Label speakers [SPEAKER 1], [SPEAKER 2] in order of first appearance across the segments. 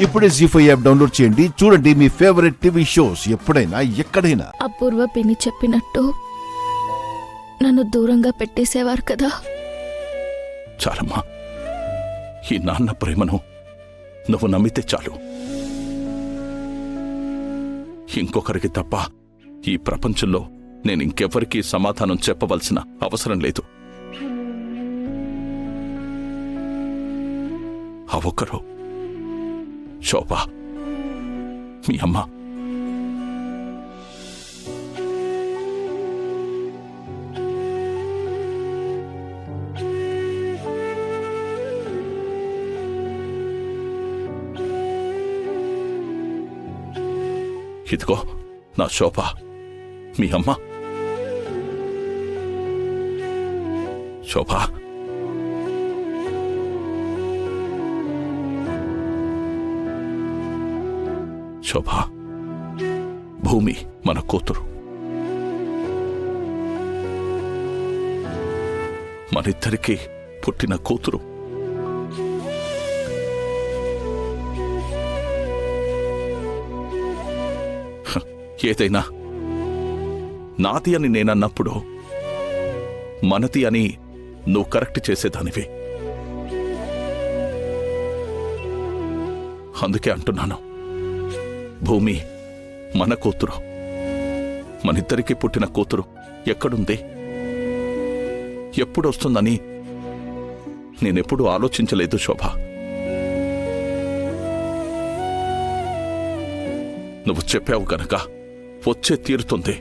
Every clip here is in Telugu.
[SPEAKER 1] ఇప్పుడే జీ5 యాప్ డౌన్లోడ్ చేయండి. చూడండి మీ ఫేవరెట్ టీవీ షోస్ ఎప్పుడైనా ఎక్కడైనా.
[SPEAKER 2] అపూర్వ పిన్ని చెప్పినట్టు నన్ను దూరంగా పెట్టేసేవారు కదా.
[SPEAKER 3] చాలమ్మా, ఈ నాన్న ప్రేమను నువ్వు నమ్మితే చాలు. ఇంకొకరికి తప్ప ఈ ప్రపంచంలో నేను ఇంకెవ్వరికీ సమాధానం చెప్పవలసిన అవసరం లేదు. ఆ ఒక్కరు శోభ, మీ అమ్మ. ఇదిగో నా శోభ, మీ అమ్మ. శోభ, శోభ, భూమి మన కూతురు. మనిద్దరికీ పుట్టిన కూతురు. ఏదైనా నాది అని నేనన్నప్పుడు మనది అని నువ్వు కరెక్ట్ చేసేదానివి. అందుకే అంటున్నాను, భూమి మన కూతురు. మనిద్దరికీ పుట్టిన కూతురు ఎక్కడుంది, ఎప్పుడొస్తుందని నేనెప్పుడూ ఆలోచించలేదు శోభ. నువ్వు చెప్పావు గనక వచ్చే తీరుతుంది.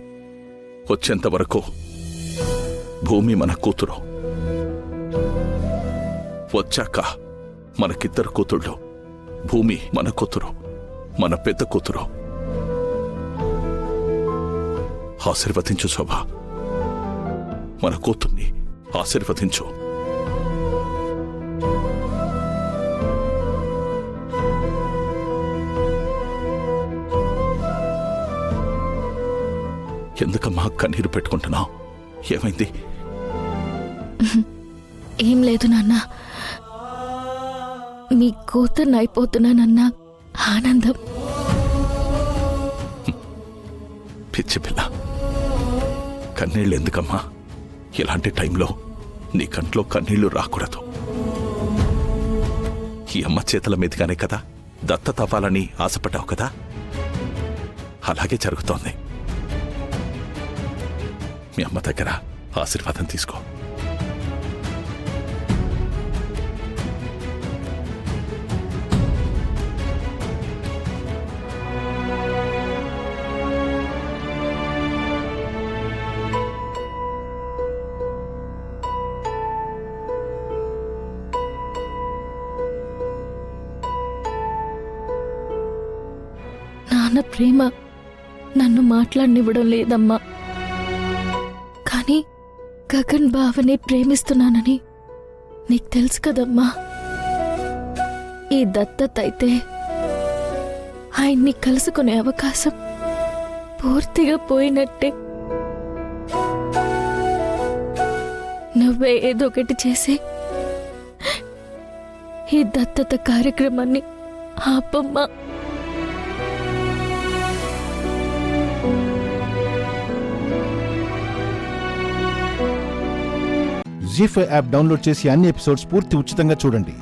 [SPEAKER 3] వచ్చేంతవరకు భూమి మన కూతురు. వచ్చాక మనకిద్దరు కూతుళ్ళు. భూమి మన కూతురు, మన పెద్ద కూతురు. ఆశీర్వదించు శోభ, మన కూతుర్ని ఆశీర్వదించు. ఎందుకమ్మా కన్నీరు పెట్టుకుంటున్నావు? ఏమైంది?
[SPEAKER 2] ఏం లేదు నాన్న, మీ కూతుర్ని అయిపోతున్నానన్న ఆనందం.
[SPEAKER 3] పిచ్చి పిల్ల, కన్నీళ్ళు ఎందుకమ్మా? ఇలాంటి టైంలో నీ కంట్లో కన్నీళ్లు రాకూడదు. ఈ అమ్మ చేతుల మీదుగానే కదా దత్తత అవ్వాలని ఆశపడ్డావు కదా, అలాగే జరుగుతోంది. మీ అమ్మ దగ్గర ఆశీర్వాదం తీసుకో.
[SPEAKER 2] నాన్న ప్రేమ నన్ను మాట్లాడనివ్వడం లేదమ్మా. కానీ గగన్ బావని ప్రేమిస్తున్నానని నీకు తెలుసు కదమ్మా. ఈ దత్తత అయితే ఆయన్ని కలుసుకునే అవకాశం పూర్తిగా పోయినట్టే. నువ్వే ఏదో ఒకటి చేసి ఈ దత్తత కార్యక్రమాన్ని ఆపమ్మా.
[SPEAKER 1] జీ5 యాప్ డౌన్లోడ్ చేసి అన్ని ఎపిసోడ్స్ పూర్తి ఉచితంగా చూడండి.